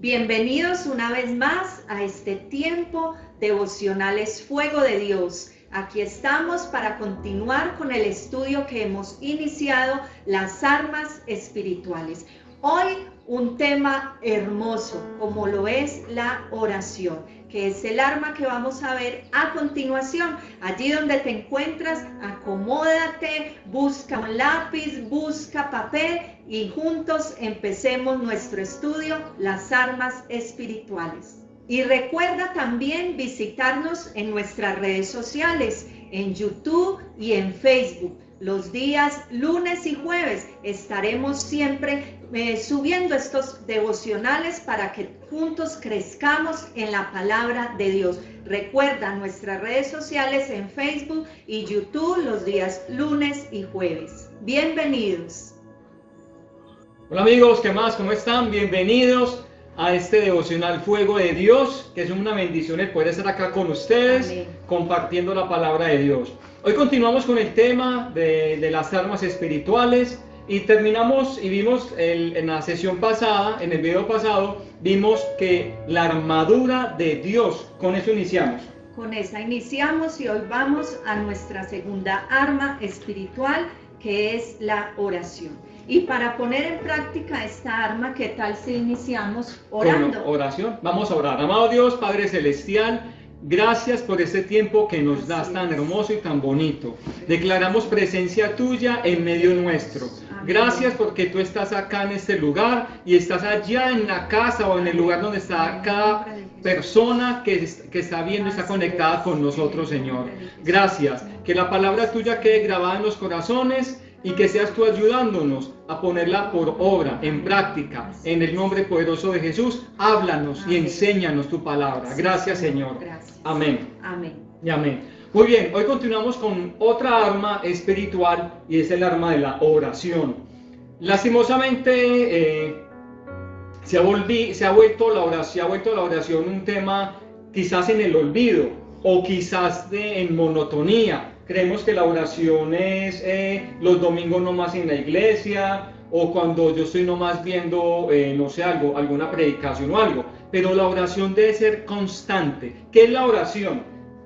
Bienvenidos una vez más a este tiempo devocionales Fuego de Dios. Aquí estamos para continuar con el estudio que hemos iniciado, las armas espirituales. Hoy un tema hermoso, como lo es la oración, que es el arma que vamos a ver a continuación. Allí donde te encuentras, acomódate, busca un lápiz, busca papel y juntos empecemos nuestro estudio, las armas espirituales. Y recuerda también visitarnos en nuestras redes sociales, en YouTube y en Facebook. Los días lunes y jueves estaremos siempre subiendo estos devocionales para que juntos crezcamos en la palabra de Dios. Recuerda nuestras redes sociales en Facebook y YouTube los días lunes y jueves. Bienvenidos. Hola amigos, ¿qué más? ¿Cómo están? Bienvenidos a este devocional Fuego de Dios, que es una bendición el poder estar acá con ustedes. Amén. Compartiendo la palabra de Dios. Hoy continuamos con el tema de las armas espirituales y terminamos y vimos en la sesión pasada, en el video pasado, vimos que la armadura de Dios, con eso iniciamos. Con esa iniciamos y hoy vamos a nuestra segunda arma espiritual, que es la oración. Y para poner en práctica esta arma, ¿qué tal si iniciamos orando? Con oración, vamos a orar. Amado Dios, Padre Celestial, gracias por este tiempo que nos das tan hermoso y tan bonito. Declaramos presencia tuya en medio nuestro. Gracias porque tú estás acá en este lugar y estás allá en la casa o en el lugar donde está cada persona que está viendo y está conectada con nosotros, Señor. Gracias. Que la palabra tuya quede grabada en los corazones y que seas tú ayudándonos a ponerla por obra, en práctica. En el nombre poderoso de Jesús, háblanos y enséñanos tu palabra. Gracias, Señor. Amén. Amén. Y amén. Muy bien, hoy continuamos con otra arma espiritual y es el arma de la oración. Lastimosamente se ha vuelto la oración un tema quizás en el olvido o quizás en monotonía. Creemos que la oración es los domingos nomás en la iglesia o cuando yo estoy nomás viendo, no sé, alguna predicación o algo. Pero la oración debe ser constante. ¿Qué es la oración?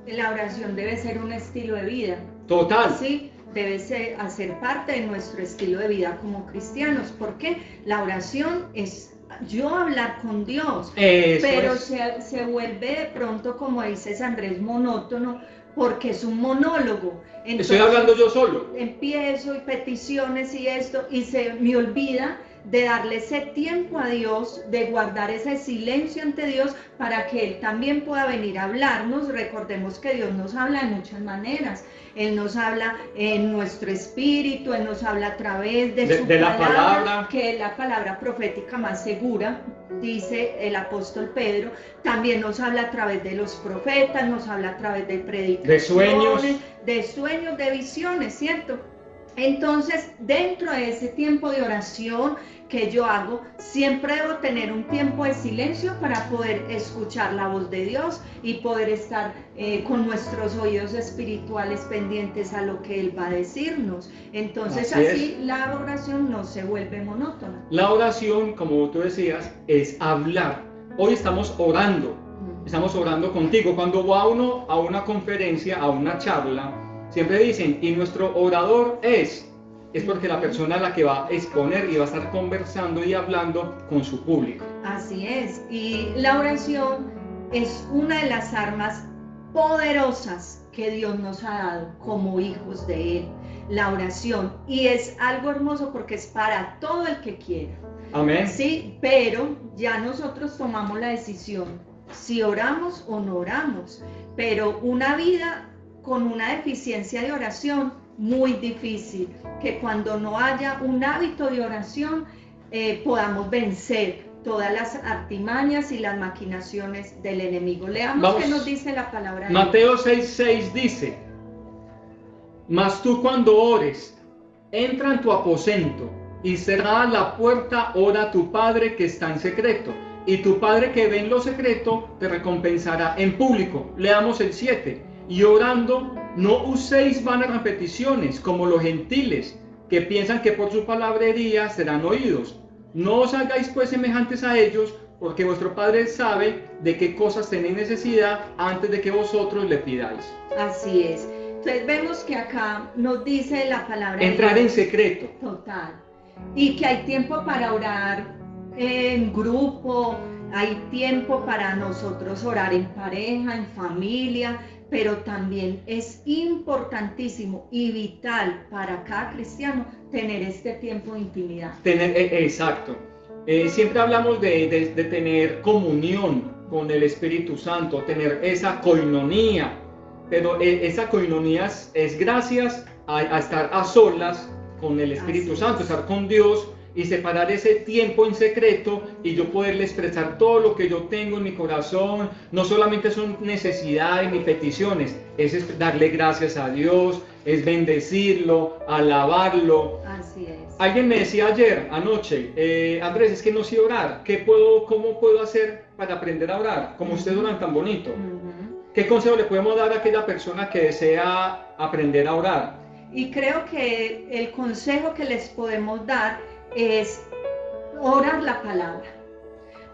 La oración debe ser un estilo de vida. Total. Sí, debe hacer parte de nuestro estilo de vida como cristianos. Porque la oración es yo hablar con Dios. Pero se vuelve de pronto, como dices Andrés, monótono. Porque es un monólogo. Entonces, estoy hablando yo solo. Empiezo y peticiones y esto, y se me olvida de darle ese tiempo a Dios, de guardar ese silencio ante Dios para que Él también pueda venir a hablarnos. Recordemos que Dios nos habla de muchas maneras. Él nos habla en nuestro espíritu, Él nos habla a través de su palabra, que es la palabra profética más segura, dice el apóstol Pedro. También nos habla a través de los profetas, nos habla a través de predicaciones, de sueños, de visiones, ¿cierto? Entonces, dentro de ese tiempo de oración que yo hago, siempre debo tener un tiempo de silencio para poder escuchar la voz de Dios y poder estar con nuestros oídos espirituales pendientes a lo que Él va a decirnos. Entonces, así la oración no se vuelve monótona. La oración, como tú decías, es hablar. Hoy estamos orando contigo. Cuando va uno a una conferencia, a una charla, siempre dicen, y nuestro orador es porque la persona a la que va a exponer y va a estar conversando y hablando con su público. Así es, y la oración es una de las armas poderosas que Dios nos ha dado como hijos de Él, la oración, y es algo hermoso porque es para todo el que quiera. Amén. Sí, pero ya nosotros tomamos la decisión si oramos o no oramos, pero una vida con una deficiencia de oración muy difícil, que cuando no haya un hábito de oración podamos vencer todas las artimañas y las maquinaciones del enemigo. Leamos qué nos dice la palabra de Dios. Mateo 6:6 dice: mas tú cuando ores, entra en tu aposento y cerrada la puerta, ora a tu Padre que está en secreto, y tu Padre que ve en lo secreto te recompensará en público. Leamos el 7. Y orando, no uséis vanas repeticiones como los gentiles, que piensan que por su palabrería serán oídos. No os hagáis pues semejantes a ellos, porque vuestro Padre sabe de qué cosas tenéis necesidad antes de que vosotros le pidáis. Así es. Entonces vemos que acá nos dice la palabra de Entrar en Dios. secreto. Total. Y que hay tiempo para orar en grupo, hay tiempo para nosotros orar en pareja, en familia, pero también es importantísimo y vital para cada cristiano tener este tiempo de intimidad. Exacto. Siempre hablamos de tener comunión con el Espíritu Santo, tener esa coinonía, pero esa coinonía es gracias a estar a solas con el Espíritu Santo, estar con Dios y separar ese tiempo en secreto y yo poderle expresar todo lo que yo tengo en mi corazón. No solamente son necesidades ni peticiones, es darle gracias a Dios, es bendecirlo, alabarlo. Así es. Alguien me decía anoche, Andrés, es que no sé orar. ¿Cómo puedo hacer para aprender a orar? Como ustedes oran tan bonito. ¿Qué consejo le podemos dar a aquella persona que desea aprender a orar? Y creo que el consejo que les podemos dar es orar la palabra.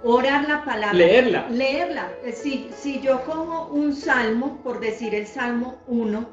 Orar la palabra. Leerla. Si yo cojo un salmo, por decir el Salmo 1,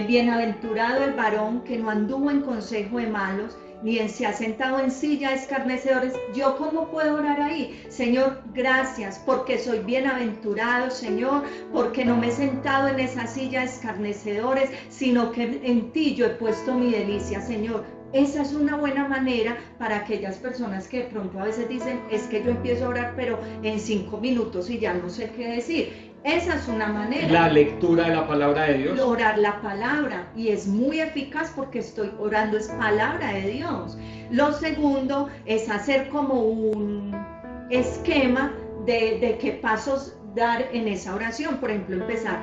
bienaventurado el varón que no anduvo en consejo de malos, ni se ha sentado en silla de escarnecedores. ¿Yo cómo puedo orar ahí? Señor, gracias porque soy bienaventurado, Señor, porque no me he sentado en esa silla de escarnecedores, sino que en ti yo he puesto mi delicia, Señor. Esa es una buena manera para aquellas personas que de pronto a veces dicen, es que yo empiezo a orar, pero en 5 minutos y ya no sé qué decir. Esa es una manera. La lectura de la palabra de Dios. Orar la palabra, y es muy eficaz porque estoy orando, es palabra de Dios. Lo segundo es hacer como un esquema de qué pasos dar en esa oración. Por ejemplo, empezar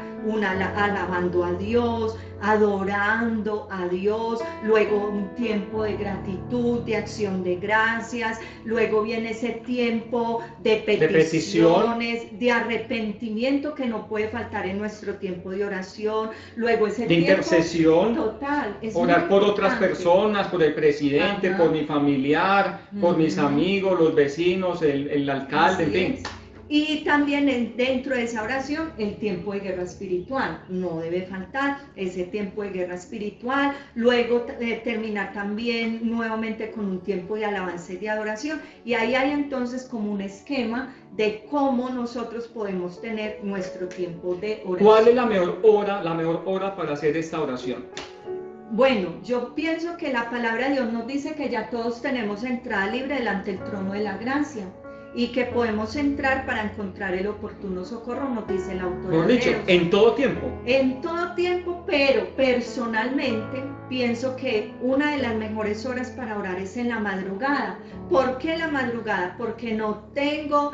alabando a Dios, adorando a Dios, luego un tiempo de gratitud, de acción de gracias, luego viene ese tiempo de peticiones, de arrepentimiento que no puede faltar en nuestro tiempo de oración, luego ese de tiempo intercesión, total, orar por otras personas, por el presidente, por mi familiar, por mis amigos, los vecinos, el alcalde, en fin. Y también dentro de esa oración, el tiempo de guerra espiritual. No debe faltar ese tiempo de guerra espiritual. Luego terminar también nuevamente con un tiempo de alabanza y de adoración. Y ahí hay entonces como un esquema de cómo nosotros podemos tener nuestro tiempo de oración. ¿Cuál es la mejor hora para hacer esta oración? Bueno, yo pienso que la palabra de Dios nos dice que ya todos tenemos entrada libre delante del trono de la gracia, y que podemos entrar para encontrar el oportuno socorro, nos dice el autor. Por dicho, en todo tiempo. En todo tiempo, pero personalmente pienso que una de las mejores horas para orar es en la madrugada. ¿Por qué la madrugada? Porque no tengo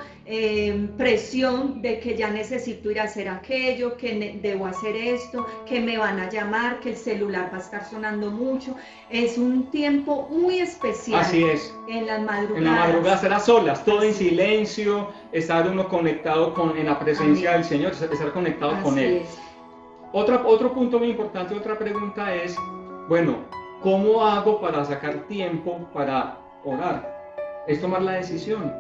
presión de que ya necesito ir a hacer aquello, que debo hacer esto, que me van a llamar, que el celular va a estar sonando mucho. Es un tiempo muy especial. Así es. En las madrugadas. En la madrugada estar a solas, todo en silencio, estar uno conectado en la presencia del Señor, estar conectado con Él. Otro punto muy importante, otra pregunta es, bueno, ¿cómo hago para sacar tiempo para orar? Es tomar la decisión.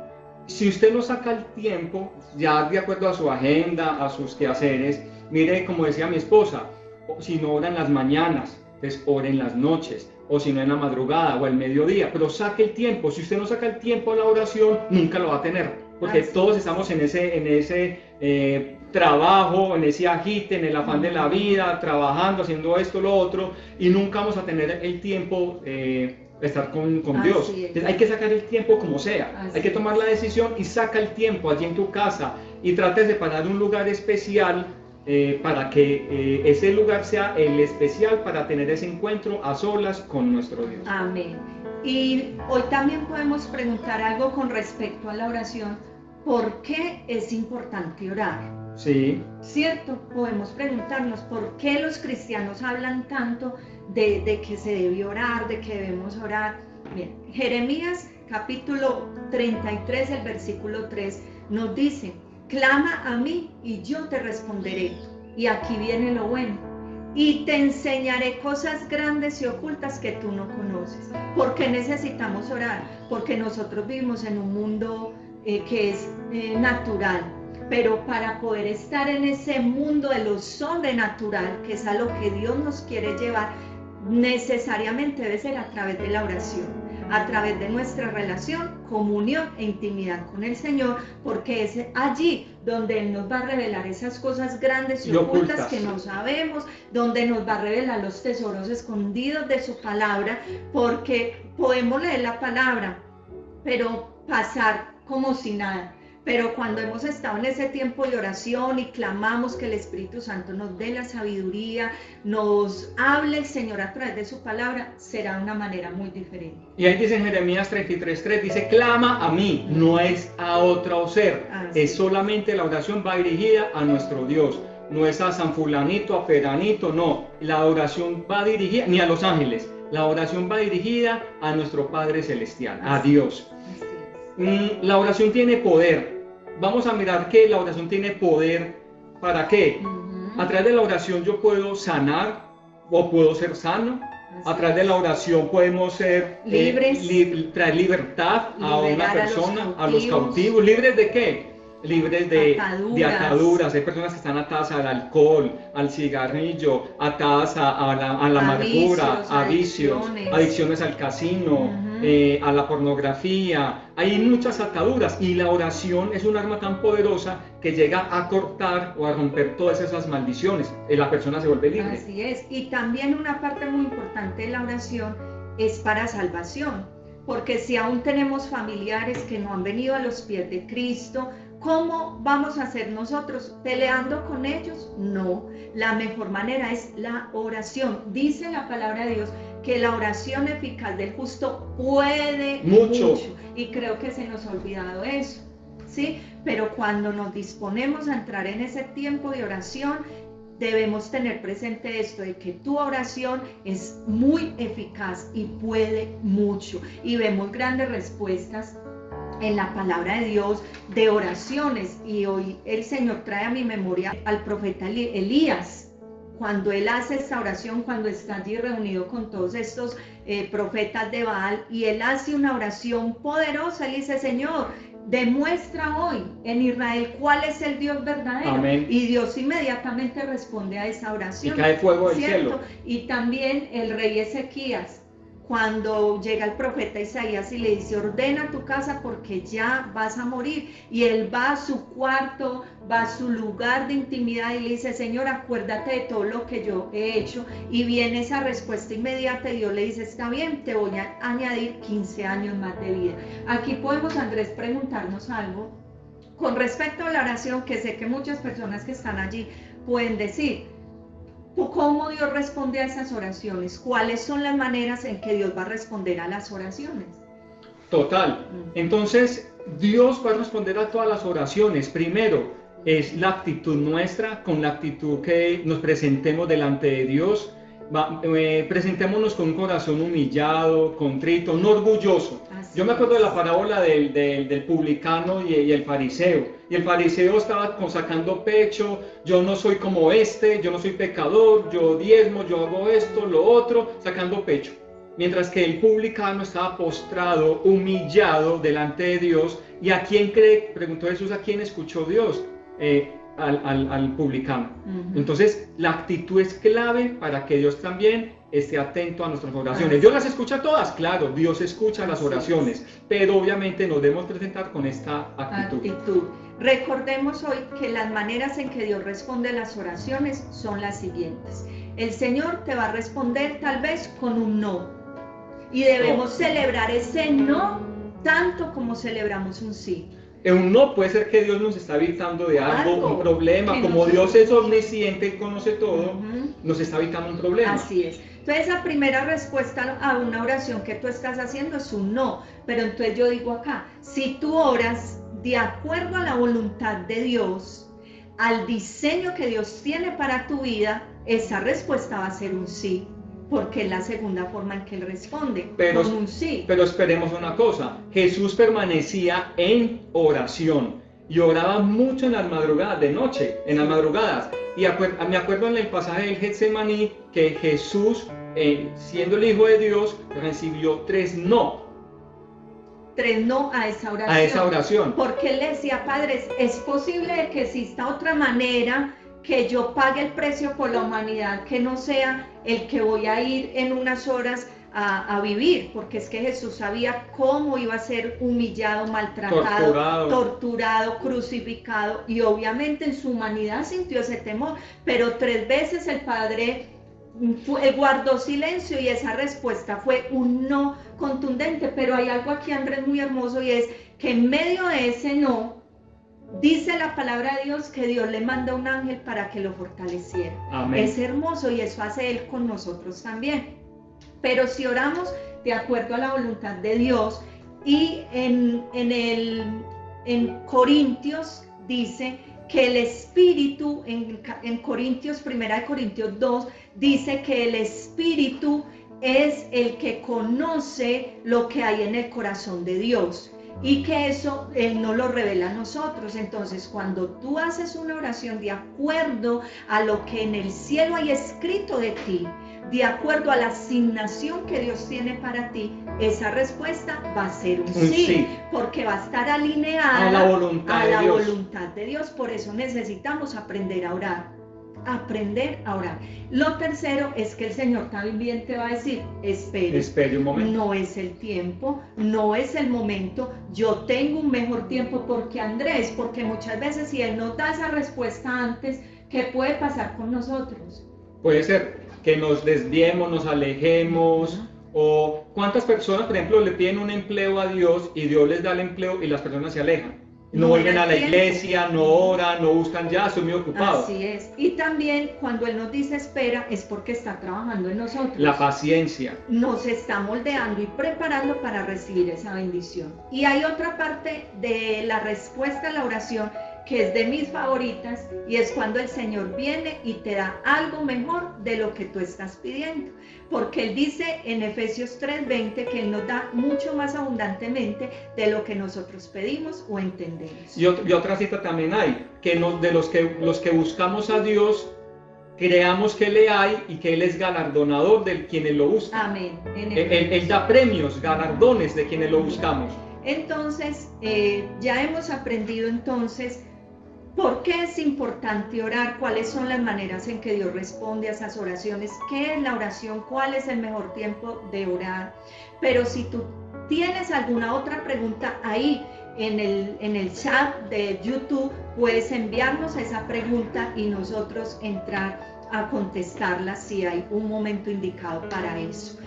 Si usted no saca el tiempo, ya de acuerdo a su agenda, a sus quehaceres, mire, como decía mi esposa, si no ora en las mañanas, pues ore en las noches, o si no en la madrugada o al mediodía, pero saque el tiempo. Si usted no saca el tiempo a la oración, nunca lo va a tener, porque todos estamos en ese trabajo, en ese agite, en el afán de la vida, trabajando, haciendo esto, lo otro, y nunca vamos a tener el tiempo estar con Dios. Entonces, hay que sacar el tiempo como sea, hay que tomar la decisión y saca el tiempo allí en tu casa y trate de separar un lugar especial para que ese lugar sea el especial para tener ese encuentro a solas con nuestro Dios. Amén. Y hoy también podemos preguntar algo con respecto a la oración. ¿Por qué es importante orar? Sí. ¿Cierto? Podemos preguntarnos por qué los cristianos hablan tanto de que se debe orar, de que debemos orar. Bien, Jeremías capítulo 33, el versículo 3 nos dice: clama a mí y yo te responderé. Y aquí viene lo bueno. Y te enseñaré cosas grandes y ocultas que tú no conoces. ¿Por qué necesitamos orar? Porque nosotros vivimos en un mundo que es natural. Pero para poder estar en ese mundo de lo sobrenatural, que es a lo que Dios nos quiere llevar, necesariamente debe ser a través de la oración, a través de nuestra relación, comunión e intimidad con el Señor, porque es allí donde Él nos va a revelar esas cosas grandes y ocultas que no sabemos, donde nos va a revelar los tesoros escondidos de su palabra, porque podemos leer la palabra, pero pasar como si nada. Pero cuando hemos estado en ese tiempo de oración y clamamos que el Espíritu Santo nos dé la sabiduría, nos hable el Señor a través de su palabra, será de una manera muy diferente. Y ahí dice en Jeremías 33:3, dice, clama a mí, no es a otro ser. Es solamente la oración va dirigida a nuestro Dios. No es a San Fulanito, a Peranito, no. La oración va dirigida, ni a los ángeles. La oración va dirigida a nuestro Padre Celestial, a Dios. La oración tiene poder. Vamos a mirar que la oración tiene poder. ¿Para qué? A través de la oración yo puedo sanar o puedo ser sano. A través de la oración podemos ser libres, traer libertad a una persona, a los cautivos. ¿Libres de qué? Libres de ataduras. Hay personas que están atadas al alcohol, al cigarrillo, atadas a la amargura, a vicios, adicciones al casino, a la pornografía. Hay muchas ataduras y la oración es un arma tan poderosa que llega a cortar o a romper todas esas maldiciones. La persona se vuelve libre. Así es. Y también una parte muy importante de la oración es para salvación. Porque si aún tenemos familiares que no han venido a los pies de Cristo, ¿cómo vamos a hacer nosotros? ¿Peleando con ellos? No, la mejor manera es la oración. Dice la palabra de Dios que la oración eficaz del justo puede mucho. Y creo que se nos ha olvidado eso, ¿sí? Pero cuando nos disponemos a entrar en ese tiempo de oración, debemos tener presente esto, de que tu oración es muy eficaz y puede mucho. Y vemos grandes respuestas en la palabra de Dios de oraciones, y hoy el Señor trae a mi memoria al profeta Elías, cuando él hace esta oración, cuando está allí reunido con todos estos profetas de Baal, y él hace una oración poderosa. Él dice: Señor, demuestra hoy en Israel cuál es el Dios verdadero. Amén. Y Dios inmediatamente responde a esa oración. Y cae fuego del cielo. Y también el rey Ezequías, cuando llega el profeta Isaías y le dice: ordena tu casa porque ya vas a morir, y él va a su cuarto, va a su lugar de intimidad y le dice: Señor, acuérdate de todo lo que yo he hecho. Y viene esa respuesta inmediata y Dios le dice: está bien, te voy a añadir 15 años más de vida. Aquí podemos, Andrés, preguntarnos algo con respecto a la oración, que sé que muchas personas que están allí pueden decir: ¿cómo Dios responde a esas oraciones? ¿Cuáles son las maneras en que Dios va a responder a las oraciones? Total. Entonces, Dios va a responder a todas las oraciones. Primero, es la actitud nuestra, con la actitud que nos presentemos delante de Dios. Presentémonos con un corazón humillado, contrito, no orgulloso. Yo me acuerdo de la parábola del publicano y el fariseo. Y el fariseo estaba sacando pecho: yo no soy como yo no soy pecador, yo diezmo, yo hago esto, lo otro, sacando pecho. Mientras que el publicano estaba postrado, humillado delante de Dios. ¿Y a quién cree? Preguntó Jesús: ¿a quién escuchó Dios? Al publicano. Entonces, la actitud es clave para que Dios también esté atento a nuestras oraciones. ¿Dios las escucha todas? Claro, Dios escucha las oraciones, pero obviamente nos debemos presentar con esta actitud. Recordemos hoy que las maneras en que Dios responde a las oraciones son las siguientes. El Señor te va a responder tal vez con un no, y debemos celebrar ese no tanto como celebramos un sí. Un no puede ser que Dios nos está evitando de algo, un problema. Como Dios es omnisciente y conoce todo, nos está evitando un problema. Así es. Entonces, la primera respuesta a una oración que tú estás haciendo es un no. Pero entonces yo digo acá: si tú oras de acuerdo a la voluntad de Dios, al diseño que Dios tiene para tu vida, esa respuesta va a ser un sí, porque es la segunda forma en que Él responde, con un sí. Pero esperemos una cosa: Jesús permanecía en oración y oraba mucho en las madrugadas, de noche, en las madrugadas. Y me acuerdo en el pasaje del Getsemaní que Jesús, siendo el Hijo de Dios, recibió 3 no. 3 no a esa oración. A esa oración. Porque él le decía, padres, es posible que exista otra manera que yo pague el precio por la humanidad, que no sea el que voy a ir en unas horas a vivir, porque es que Jesús sabía cómo iba a ser humillado, maltratado, torturado, crucificado, y obviamente en su humanidad sintió ese temor, pero 3 veces el Padre guardó silencio y esa respuesta fue un no contundente. Pero hay algo aquí, Andrés, muy hermoso, y es que en medio de ese no, dice la palabra de Dios que Dios le manda un ángel para que lo fortaleciera. Amén. Es hermoso, y eso hace Él con nosotros también. Pero si oramos de acuerdo a la voluntad de Dios, y en Corintios dice que el Espíritu, en Corintios, 1 Corintios 2, dice que el Espíritu es el que conoce lo que hay en el corazón de Dios, y que eso Él no lo revela a nosotros. Entonces, cuando tú haces una oración de acuerdo a lo que en el cielo hay escrito de ti, de acuerdo a la asignación que Dios tiene para ti, esa respuesta va a ser un sí, porque va a estar alineada a la voluntad de Dios. Por eso necesitamos aprender a orar. Aprender a orar. Lo tercero es que el Señor también te va a decir, espere un momento. No es el tiempo, no es el momento, yo tengo un mejor tiempo. Porque, Andrés, porque muchas veces si Él nos da esa respuesta antes, ¿qué puede pasar con nosotros? Puede ser que nos desviemos, nos alejemos, o cuántas personas, por ejemplo, le piden un empleo a Dios y Dios les da el empleo y las personas se alejan. No vuelven a la iglesia, no oran, no buscan, ya estoy muy ocupado. Así es. Y también cuando Él nos dice espera, es porque está trabajando en nosotros. La paciencia. Nos está moldeando y preparando para recibir esa bendición. Y hay otra parte de la respuesta a la oración que es de mis favoritas, y es cuando el Señor viene y te da algo mejor de lo que tú estás pidiendo. Porque Él dice en Efesios 3:20 que Él nos da mucho más abundantemente de lo que nosotros pedimos o entendemos. Y otra cita también hay, que de los que buscamos a Dios, creamos que le hay y que Él es galardonador de quienes lo buscan. Amén. Él da premios, galardones de quienes lo buscamos. Entonces, ya hemos aprendido entonces ¿por qué es importante orar? ¿Cuáles son las maneras en que Dios responde a esas oraciones? ¿Qué es la oración? ¿Cuál es el mejor tiempo de orar? Pero si tú tienes alguna otra pregunta ahí en el chat de YouTube, puedes enviarnos esa pregunta y nosotros entrar a contestarla si hay un momento indicado para eso.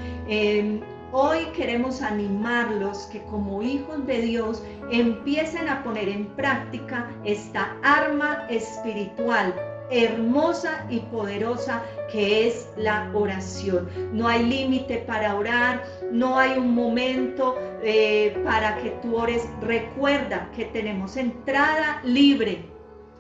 Hoy queremos animarlos que como hijos de Dios empiecen a poner en práctica esta arma espiritual hermosa y poderosa que es la oración. No hay límite para orar, no hay un momento para que tú ores. Recuerda que tenemos entrada libre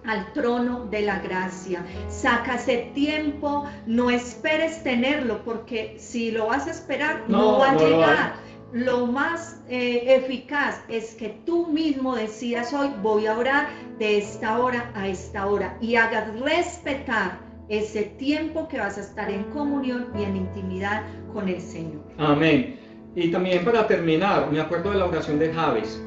al trono de la gracia. Sácase tiempo, no esperes tenerlo, porque si lo vas a esperar no va a llegar. Lo más eficaz es que tú mismo decidas hoy, voy a orar de esta hora a esta hora, y hagas respetar ese tiempo que vas a estar en comunión y en intimidad con el Señor. Amén. Y también para terminar, me acuerdo de la oración de Jabes.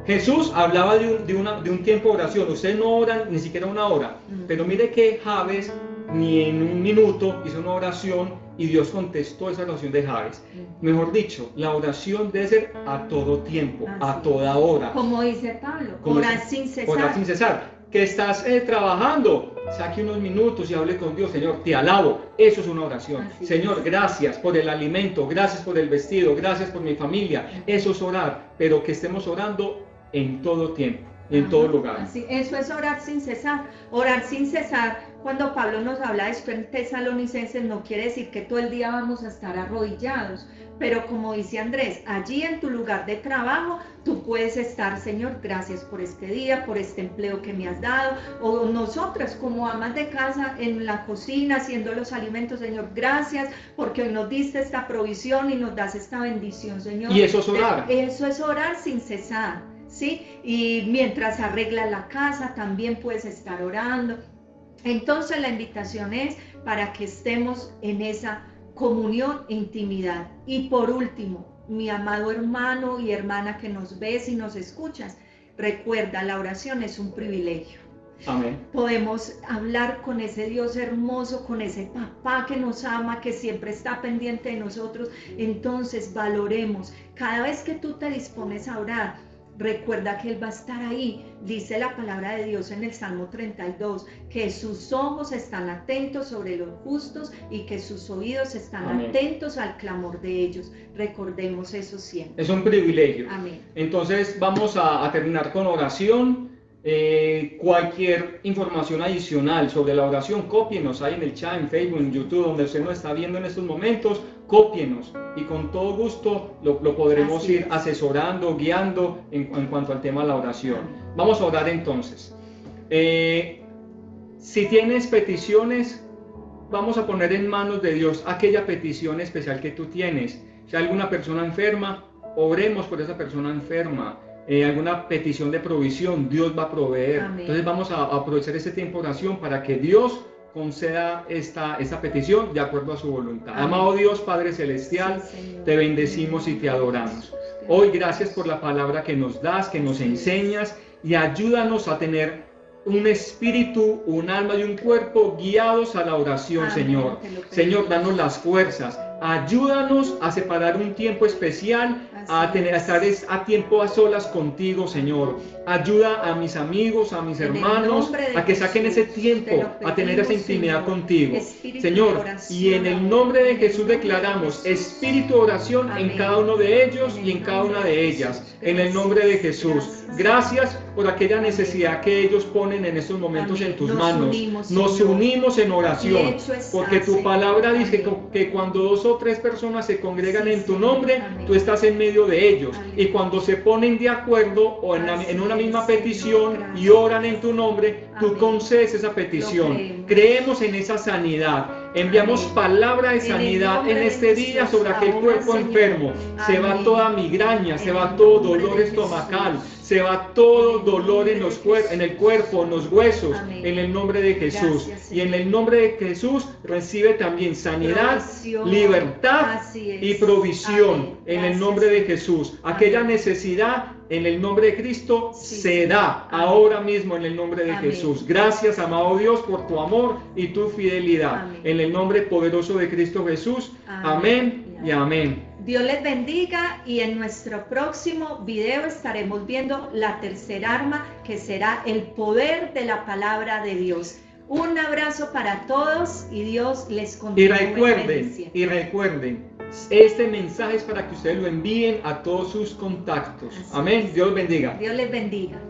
Jesús hablaba de un tiempo de oración. Ustedes no oran ni siquiera una hora, pero mire que Jabes ni en un minuto hizo una oración y Dios contestó esa oración de Jabes. Mejor dicho, la oración debe ser a todo tiempo, a toda hora. Como dice Pablo, orar sin cesar. Orar sin cesar. Que estás trabajando, saque unos minutos y hable con Dios. Señor, te alabo. Eso es una oración. Señor, gracias por el alimento, gracias por el vestido, gracias por mi familia. Eso es orar, pero que estemos orando en todo tiempo, en todo lugar. Así, eso es orar sin cesar. Orar sin cesar, cuando Pablo nos habla de esto en Tesalonicenses, no quiere decir que todo el día vamos a estar arrodillados, pero como dice Andrés, allí en tu lugar de trabajo, tú puedes estar, Señor, gracias por este día, por este empleo que me has dado, o nosotras como amas de casa en la cocina haciendo los alimentos, Señor, gracias porque hoy nos diste esta provisión y nos das esta bendición, Señor. Y eso es orar. Eso es orar sin cesar. ¿Sí? Y mientras arreglas la casa también puedes estar orando. Entonces la invitación es para que estemos en esa comunión e intimidad. Y por último, mi amado hermano y hermana que nos ves y nos escuchas, recuerda, la oración es un privilegio. Amén. Podemos hablar con ese Dios hermoso, con ese papá que nos ama, que siempre está pendiente de nosotros. Entonces valoremos, cada vez que tú te dispones a orar, recuerda que Él va a estar ahí. Dice la palabra de Dios en el Salmo 32, que sus ojos están atentos sobre los justos y que sus oídos están Amén. atentos al clamor de ellos. Recordemos eso siempre. Es un privilegio. Amén. Entonces vamos a terminar con oración. Cualquier información adicional sobre la oración, cópienos ahí en el chat, en Facebook, en YouTube, donde usted nos está viendo en estos momentos, cópienos y con todo gusto lo podremos ir asesorando, guiando en cuanto al tema de la oración. Vamos a orar entonces. Si tienes peticiones, vamos a poner en manos de Dios aquella petición especial que tú tienes. Si hay alguna persona enferma, oremos por esa persona enferma. Alguna petición de provisión, Dios va a proveer. Amén. Entonces vamos a aprovechar este tiempo de oración para que Dios conceda esta petición de acuerdo a su voluntad. Amén. Amado Dios, Padre Celestial, Sí, te bendecimos y te adoramos. Hoy gracias por la palabra que nos das, que nos enseñas, y ayúdanos a tener un espíritu, un alma y un cuerpo guiados a la oración. Amén. Señor. Señor, danos las fuerzas. Ayúdanos a separar un tiempo especial, a estar a tiempo a solas contigo, Señor. Ayuda a mis amigos, a mis hermanos, a que saquen ese tiempo, a tener esa intimidad contigo. Señor, y en el nombre de Jesús declaramos espíritu de oración en cada uno de ellos y en cada una de ellas. En el nombre de Jesús. Gracias por aquella necesidad que ellos ponen en estos momentos en tus manos. Nos unimos en oración, porque tu palabra dice que cuando 2 o 3 personas se congregan en tu nombre, tú estás en medio de ellos. Y cuando se ponen de acuerdo o en una misma petición y oran en tu nombre, tú concedes esa petición. Creemos en esa sanidad. Enviamos palabra de sanidad en este día sobre aquel cuerpo enfermo. Se va toda migraña, se va todo dolor estomacal, se va todo dolor en el cuerpo, en los huesos, en el nombre de Jesús. Y en el nombre de Jesús recibe también sanidad, libertad y provisión en el nombre de Jesús. Aquella necesidad en el nombre de Cristo se da ahora mismo en el nombre de Jesús. Gracias, amado Dios, por tu amor y tu fidelidad. En el nombre poderoso de Cristo Jesús. Amén y amén. Dios les bendiga, y en nuestro próximo video estaremos viendo la tercera arma, que será el poder de la palabra de Dios. Un abrazo para todos y Dios les continúe bendiciendo. Y recuerden, este mensaje es para que ustedes lo envíen a todos sus contactos. Amén. Dios bendiga. Dios les bendiga.